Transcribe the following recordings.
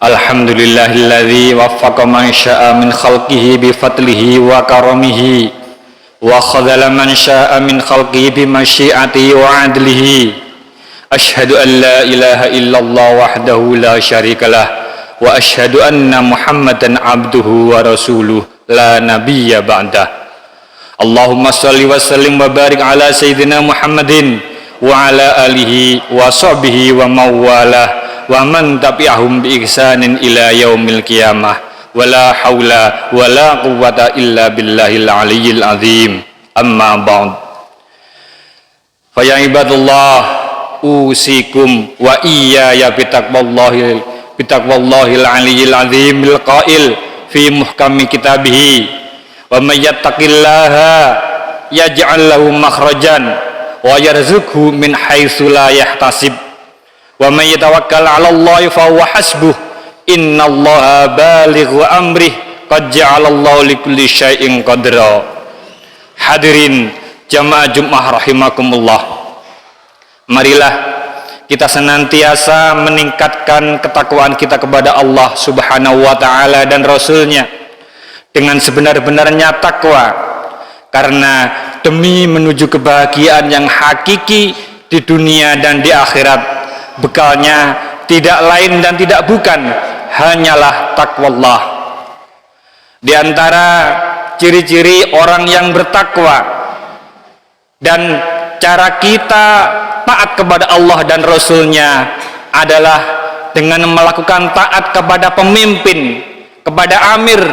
Alhamdulillahilladzi waffaqa man syaa min khalqihi bi fadlihi wa karamihi wa khadhala man syaa min khalqihi bi masyiatihi wa adlihi. Asyhadu an la ilaha illallah wahdahu la syarikalah wa asyhadu anna Muhammadan abduhu wa rasuluh la nabiyya ba'dah. Allahumma shalli wa sallim wa barik ala sayyidina Muhammadin wa ala alihi wa sahbihi wa mawalah wa man tabi'ahum bi ihsanin ila yaumil qiyamah. Wala haula wala quwwata illa billahil aliyyil azim. Amma ba'd. Fa ya ibadallah, usikum wa iyaya bitaqwallahil aliyyil azim bil qail fi muhkami kitabih, wa may yattaqillaha yaj'al lahu makhrajan wa yarzuqhu min haitsu la yahtasib, wa may yatawakkal 'ala Allahi fa huwa hasbuh, innallaha balighu amrih, qad ja'alallahu likulli syai'in qadra. Hadirin jamaah Jumat rahimakumullah, marilah kita senantiasa meningkatkan ketakwaan kita kepada Allah Subhanahu wa ta'ala dan Rasulnya dengan sebenar-benarnya takwa, karena demi menuju kebahagiaan yang hakiki di dunia dan di akhirat, bekalnya tidak lain dan tidak bukan hanyalah takwallah. Di antara ciri-ciri orang yang bertakwa dan cara kita taat kepada Allah dan Rasulnya adalah dengan melakukan taat kepada pemimpin, kepada amir.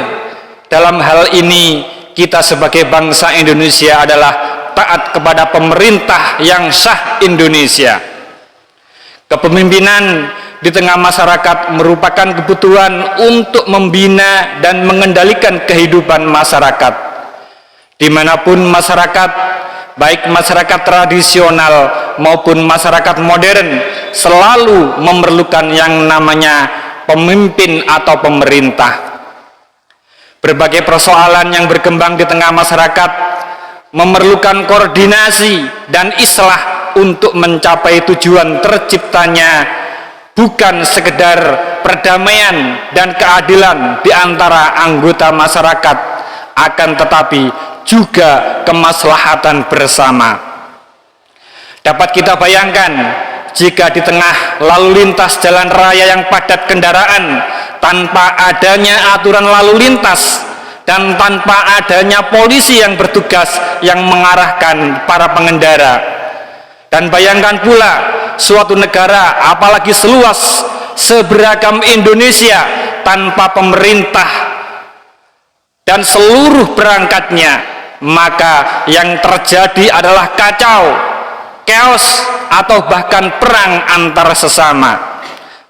Dalam hal ini kita sebagai bangsa Indonesia adalah taat kepada pemerintah yang sah Indonesia. Kepemimpinan di tengah masyarakat merupakan kebutuhan untuk membina dan mengendalikan kehidupan masyarakat. Dimanapun masyarakat, baik masyarakat tradisional maupun masyarakat modern, selalu memerlukan yang namanya pemimpin atau pemerintah. Berbagai persoalan yang berkembang di tengah masyarakat memerlukan koordinasi dan islah untuk mencapai tujuan terciptanya bukan sekedar perdamaian dan keadilan di antara anggota masyarakat, akan tetapi juga kemaslahatan bersama. Dapat kita bayangkan jika di tengah lalu lintas jalan raya yang padat kendaraan, tanpa adanya aturan lalu lintas dan tanpa adanya polisi yang bertugas yang mengarahkan para pengendara. Dan bayangkan pula suatu negara, apalagi seluas seberagam Indonesia, tanpa pemerintah dan seluruh perangkatnya, maka yang terjadi adalah kacau, chaos, atau bahkan perang antar sesama.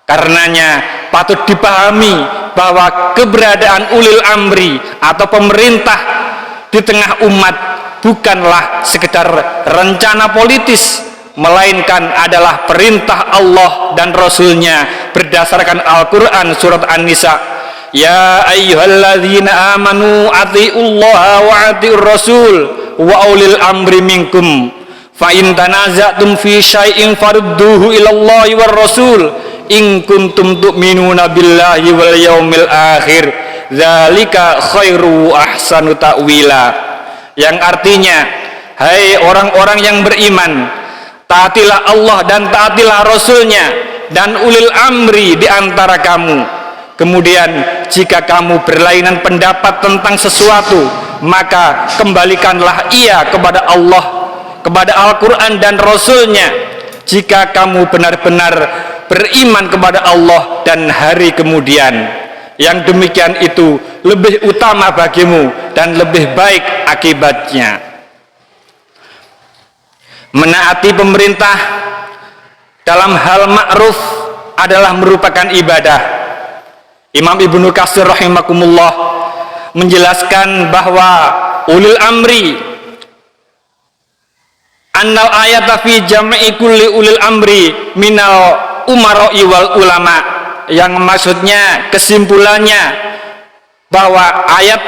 Karenanya patut dipahami bahwa keberadaan ulil amri atau pemerintah di tengah umat bukanlah sekedar rencana politis, melainkan adalah perintah Allah dan Rasulnya berdasarkan Al-Quran surat An-Nisa. Ya ayyuhalladzina amanu atiullaha wa atiur rasul wa ulil amri minkum fa in tanaza'tum fi syai'in farudduhu ilallahi war rasul in kuntum tu'minuna billahi wal yaumil akhir, dzalika khairu ahsanu ta'wila. Yang artinya, hai orang-orang yang beriman, taatilah Allah dan taatilah Rasulnya dan ulil amri di antara kamu. Kemudian jika kamu berlainan pendapat tentang sesuatu, maka kembalikanlah ia kepada Allah, kepada Al-Quran dan Rasulnya. Jika kamu benar-benar beriman kepada Allah dan hari kemudian, yang demikian itu lebih utama bagimu dan lebih baik akibatnya. Menaati pemerintah dalam hal ma'ruf adalah merupakan ibadah. Imam Ibnu Katsir rahimakumullah menjelaskan bahwa ulil amri annal ayata fi jam'i kulli ulil amri minal umara'i wal ulama, yang maksudnya kesimpulannya bahwa ayat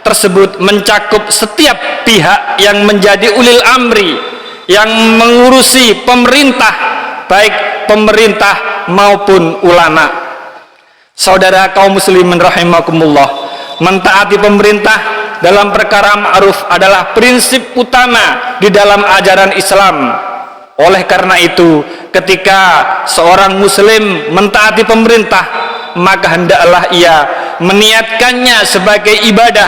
tersebut mencakup setiap pihak yang menjadi ulil amri, yang mengurusi pemerintah, baik pemerintah maupun ulama. Saudara kaum muslimin rahimakumullah, mentaati pemerintah dalam perkara ma'ruf adalah prinsip utama di dalam ajaran Islam. Oleh karena itu, ketika seorang muslim mentaati pemerintah, maka hendaklah ia meniatkannya sebagai ibadah,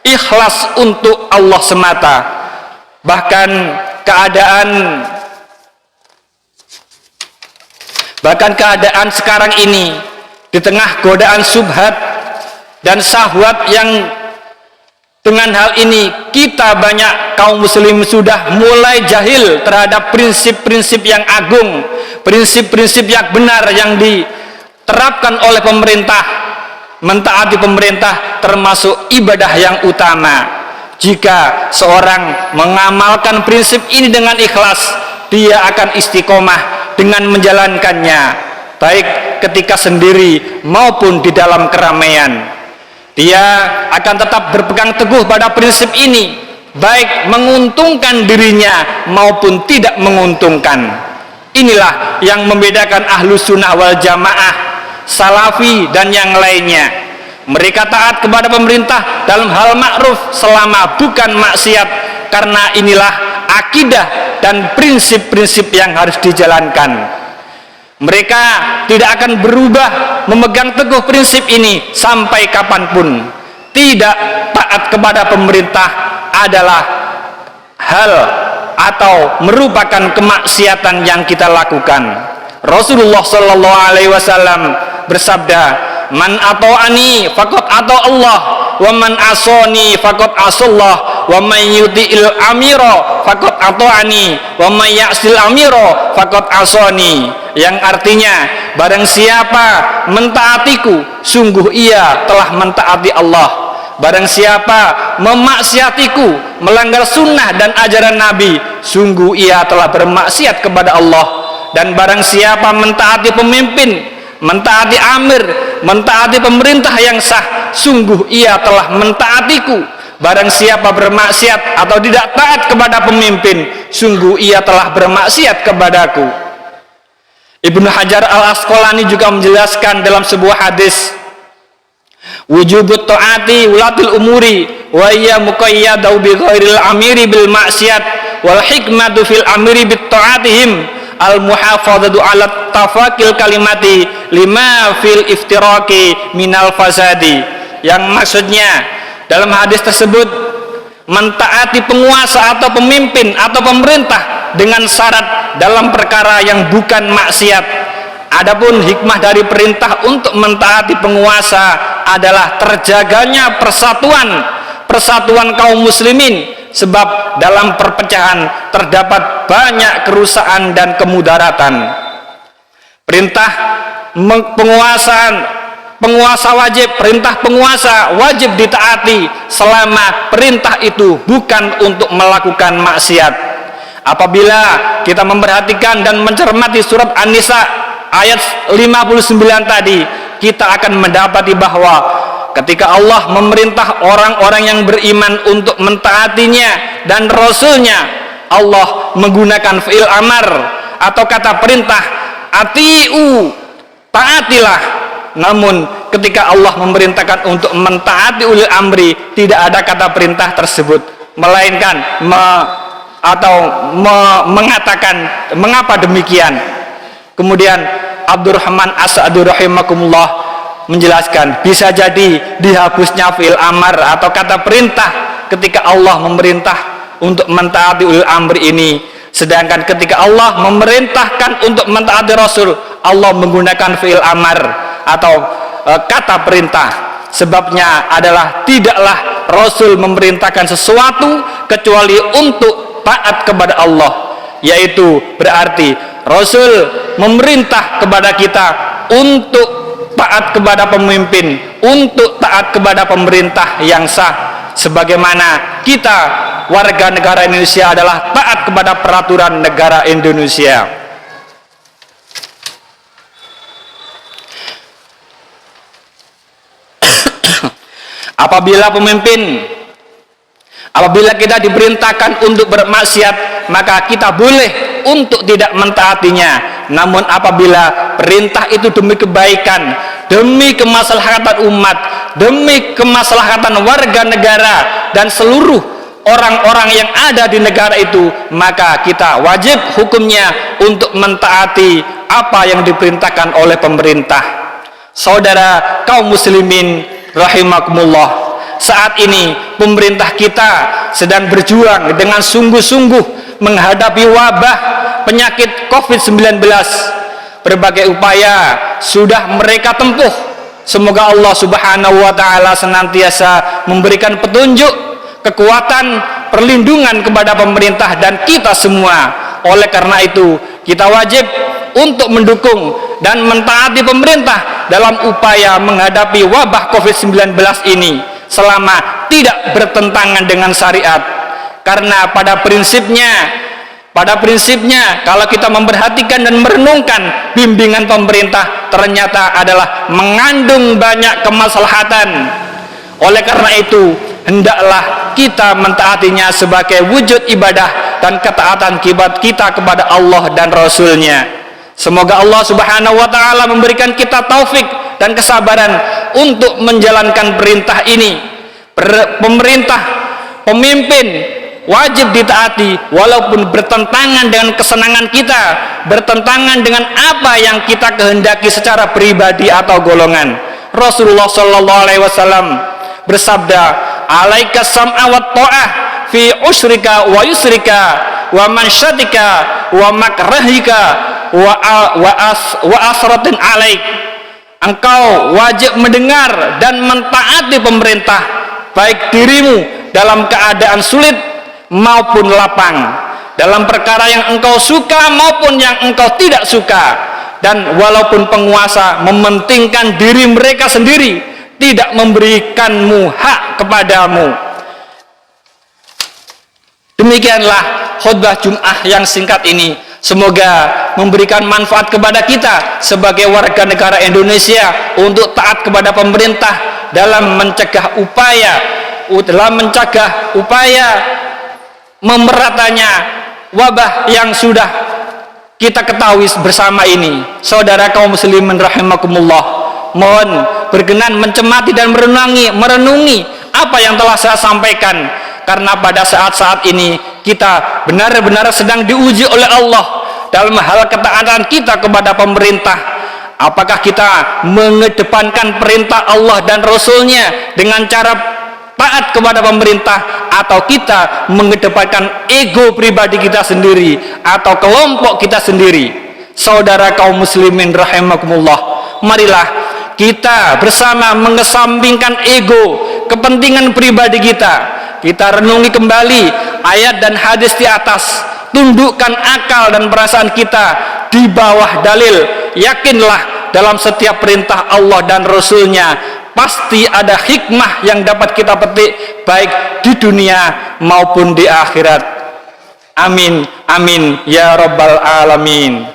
ikhlas untuk Allah semata. Bahkan keadaan sekarang ini, di tengah godaan subhat dan syahwat yang dengan hal ini kita banyak kaum muslim sudah mulai jahil terhadap prinsip-prinsip yang agung, prinsip-prinsip yang benar yang diterapkan oleh pemerintah. Mentaati pemerintah termasuk ibadah yang utama. Jika seorang mengamalkan prinsip ini dengan ikhlas, dia akan istiqomah dengan menjalankannya, baik ketika sendiri maupun di dalam keramaian. Dia akan tetap berpegang teguh pada prinsip ini, baik menguntungkan dirinya maupun tidak menguntungkan. Inilah yang membedakan ahlu sunnah wal jamaah, salafi dan yang lainnya. Mereka taat kepada pemerintah dalam hal ma'ruf selama bukan maksiat, karena inilah akidah dan prinsip-prinsip yang harus dijalankan. Mereka tidak akan berubah memegang teguh prinsip ini sampai kapanpun. Tidak taat kepada pemerintah adalah hal atau merupakan kemaksiatan yang kita lakukan. Rasulullah Shallallahu Alaihi Wasallam bersabda, "Man ata'ani faqad ata Allah, wa man asani faqad asallah, wa man yuti'il amira faqad ata'ani, wa man ya'sil amira faqad asani." Yang artinya, barang siapa mentaatiku, sungguh ia telah mentaati Allah. Barang siapa memaksiatiku, melanggar sunnah dan ajaran Nabi, sungguh ia telah bermaksiat kepada Allah. Dan barang siapa mentaati pemimpin, mentaati amir, mentaati pemerintah yang sah, sungguh ia telah mentaatiku. Barang siapa bermaksiat atau tidak taat kepada pemimpin, sungguh ia telah bermaksiat kepadaku. Ibnu Hajar al-Asqalani juga menjelaskan dalam sebuah hadis, wujubut ta'ati ulatil umuri wa iya muqayyadu bi ghairil amiri bil maksiat wal hikmatu fil amiri bit ta'atihim al muhafadzatu ala tafaqil kalimati lima fil iftiraqi minal fasadi. Yang maksudnya dalam hadis tersebut, mentaati penguasa atau pemimpin atau pemerintah dengan syarat dalam perkara yang bukan maksiat. Adapun hikmah dari perintah untuk mentaati penguasa adalah terjaganya persatuan kaum muslimin, sebab dalam perpecahan terdapat banyak kerusakan dan kemudaratan. Perintah penguasa wajib, perintah penguasa wajib ditaati selama perintah itu bukan untuk melakukan maksiat. Apabila kita memperhatikan dan mencermati surat An-Nisa ayat 59 tadi, kita akan mendapati bahwa ketika Allah memerintah orang-orang yang beriman untuk mentaatinya dan Rasulnya, Allah menggunakan fi'il amar atau kata perintah, ati'u, taatilah. Namun ketika Allah memerintahkan untuk mentaati ulil amri, tidak ada kata perintah tersebut, melainkan mengatakan mengapa demikian. Kemudian Abdurrahman As-Sa'di rahimakumullah menjelaskan, bisa jadi dihapusnya fi'il amar atau kata perintah ketika Allah memerintah untuk mentaati ulil amri ini, sedangkan ketika Allah memerintahkan untuk mentaati Rasul, Allah menggunakan fi'il amar atau kata perintah. Sebabnya adalah tidaklah Rasul memerintahkan sesuatu kecuali untuk taat kepada Allah, yaitu berarti Rasul memerintah kepada kita untuk taat kepada pemimpin, untuk taat kepada pemerintah yang sah, sebagaimana kita warga negara Indonesia adalah taat kepada peraturan negara Indonesia. Apabila kita diperintahkan untuk bermaksiat, maka kita boleh untuk tidak mentaatinya, Namun apabila perintah itu demi kebaikan, demi kemaslahatan umat, demi kemaslahatan warga negara dan seluruh orang-orang yang ada di negara itu, maka kita wajib hukumnya untuk mentaati apa yang diperintahkan oleh pemerintah. Saudara kaum muslimin rahimakumullah, saat ini pemerintah kita sedang berjuang dengan sungguh-sungguh menghadapi wabah penyakit COVID-19. Berbagai upaya sudah mereka tempuh. Semoga Allah Subhanahu wa taala senantiasa memberikan petunjuk, kekuatan, perlindungan kepada pemerintah dan kita semua. Oleh karena itu, kita wajib untuk mendukung dan mentaati pemerintah dalam upaya menghadapi wabah COVID-19 ini selama tidak bertentangan dengan syariat. Karena pada prinsipnya kalau kita memperhatikan dan merenungkan bimbingan pemerintah ternyata adalah mengandung banyak kemaslahatan. Oleh karena itu, hendaklah kita mentaatinya sebagai wujud ibadah dan ketaatan kita kepada Allah dan Rasul-Nya. Semoga Allah Subhanahu wa taala memberikan kita taufik dan kesabaran untuk menjalankan perintah ini. Pemerintah, pemimpin wajib ditaati walaupun bertentangan dengan kesenangan kita, bertentangan dengan apa yang kita kehendaki secara pribadi atau golongan. Rasulullah sallallahu alaihi wasallam bersabda, "Alaika sam'a wa ta'ah fi usrika wa yusrika wa mansyatika wa makrahika wa asratin alaik." Engkau wajib mendengar dan mentaati pemerintah, baik dirimu dalam keadaan sulit maupun lapang, dalam perkara yang engkau suka maupun yang engkau tidak suka. Dan walaupun penguasa mementingkan diri mereka sendiri, tidak memberikanmu hak kepadamu. Demikianlah khutbah Jum'ah yang singkat ini. Semoga memberikan manfaat kepada kita sebagai warga negara Indonesia untuk taat kepada pemerintah dalam mencegah upaya memeratanya wabah yang sudah kita ketahui bersama ini. Saudara kaum muslimin rahimakumullah, mohon berkenan mencermati dan merenungi apa yang telah saya sampaikan, karena pada saat-saat ini kita benar-benar sedang diuji oleh Allah dalam hal ketaatan kita kepada pemerintah. Apakah kita mengedepankan perintah Allah dan Rasul-Nya dengan cara taat kepada pemerintah, atau kita mengedepankan ego pribadi kita sendiri atau kelompok kita sendiri? Saudara kaum muslimin rahimakumullah, marilah kita bersama mengesampingkan ego, kepentingan pribadi kita. Kita renungi kembali ayat dan hadis di atas, tundukkan akal dan perasaan kita di bawah dalil. Yakinlah dalam setiap perintah Allah dan Rasul-Nya pasti ada hikmah yang dapat kita petik baik di dunia maupun di akhirat. Amin, amin ya rabbal alamin.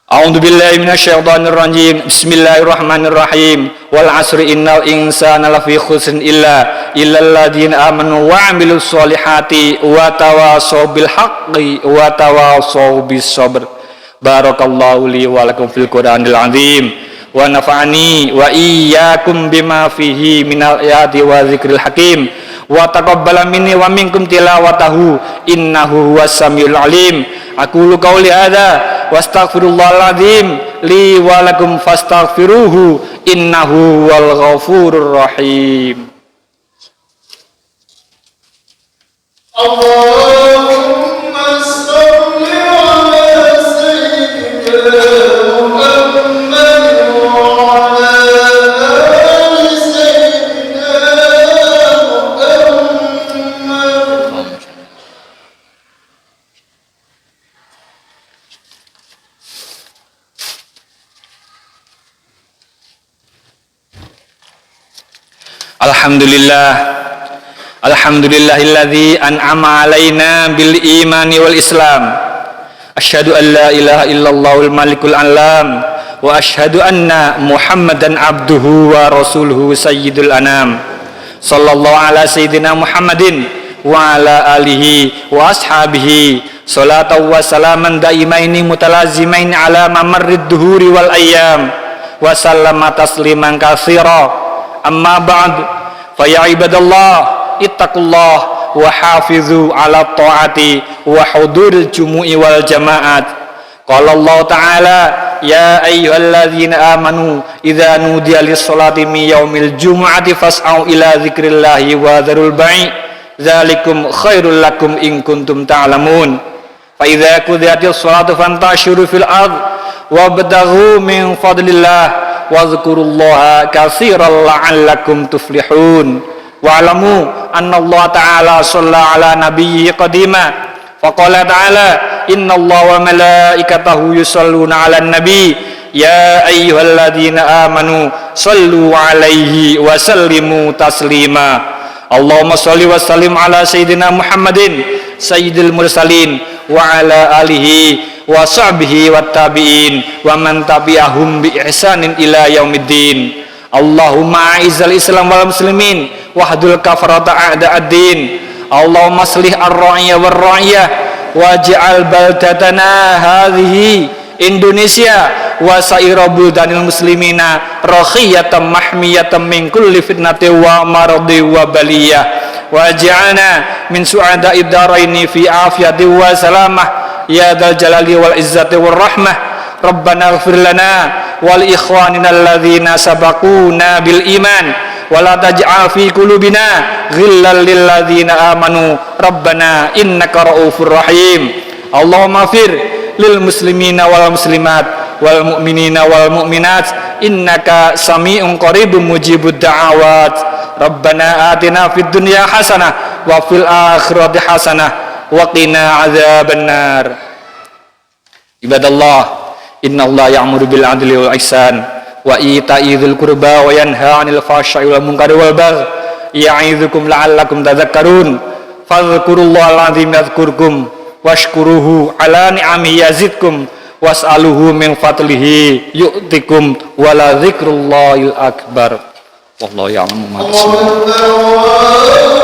A'udzu billahi minasyaitonir rajim. Bismillahirrahmanirrahim. Wal 'asri innal insana lafi khusrin illal ladzina amanu wa 'amilus solihati wa tawashaw bil haqqi wa tawashaw bis sabr. Barakallahu li wa lakum fil Qur'anil 'azim wa nafa'ani wa iyyakum bima fihi minal ayati wa dzikril hakim wa taqabbala minni wa minkum tilawatahu innahu huwas samiul alim. Aqulu qauli hadza wastaghfirullahal azim li wa lakum fastaghfiruhu innahu wal ghafurur rahim. Allahumma shalli ala sayyidina Muhammad wa ala ali sayyidina Muhammad. Alhamdulillahilladzi an'ama alaina bil imani wal islam. Asyhadu an la ilaha illallahul malikul alam wa asyhadu anna Muhammadan abduhu wa rasuluhu sayyidul anam. Sallallahu ala sayyidina Muhammadin wa ala alihi wa ashabihi salatan wa salaman daimaini mutalazimaini ala mamarrid duhuri wal ayyam wa sallama tasliman katsira. Amma ba'd, fa ya ibadallah ittaqullah wa hafizu ala ta'ati wa huduril jumu'i wal jama'at. Qala Allah Ta'ala, ya ayyuhalladzina amanu idza nudiya lis-sholati min yaumil jumu'ati fas'au ila dzikrillahi wa dzarul bai' dzalikum khairul lakum in kuntum ta'lamun. Fa idza qudiyatis sholatu fantashiru fil ard wabtaghu min fadlillah wadhkurullaha katsiran la'allakum tuflihun. Wa'lamu anna Allah Ta'ala shalla ala nabiyyi qadima faqala ta'ala innallaha wa malaikatahu yusholluna 'alan nabi ya ayyuhalladzina amanu shallu 'alaihi wa sallimu taslima. Allahumma shalli wa sallim ala sayyidina Muhammadin sayyidil mursalin wa ala alihi wa sahbihi wat tabi'in wa man tabi'ahum bi ihsanin ila yaumiddin. Allahumma a'izzal islam wal muslimin wahdul kafarata a'da'ad-din. Allahumma aslih ar-ra'iyah war-ra'iyah waj'al baldatana hadhihi Indonesia wa sa'ira buldanil muslimina rakhiyatan mahmiyatan min kulli fitnatin wa maradi wa baliyah waj'alna min su'ada'id daraini fi afiyatin wa salamah ya dzal jalali wal izzati war rahmah. Rabbana ighfir lana wal ikhwanina alladzina sabaquna bil iman wa la taj'al fi qulubina ghillan lil ladzina amanu rabbana innaka raufur rahim. Allahumma fir lil muslimina wal muslimat wal mu'minina wal mu'minat innaka sami'un qaribun mujibud da'awat. Rabbana atina fid dunya hasanah wa fil akhirati hasanah wa qina adzabannar. Ibadallah, innallaha ya'muru bil 'adli wal ihsan wa ita'i dzil qurba wa yanha 'anil fahsya'i wal munkari wal baghi ya'idzukum la'allakum tadhakkarun. Fadhkurullahal 'azim yadhkurkum washkuruhu 'ala ni'amihi yazidkum was'aluhu min fadlihi yu'tikum wa la dzikrullahil akbar. Wallahu ya'lamu ma tasna'un.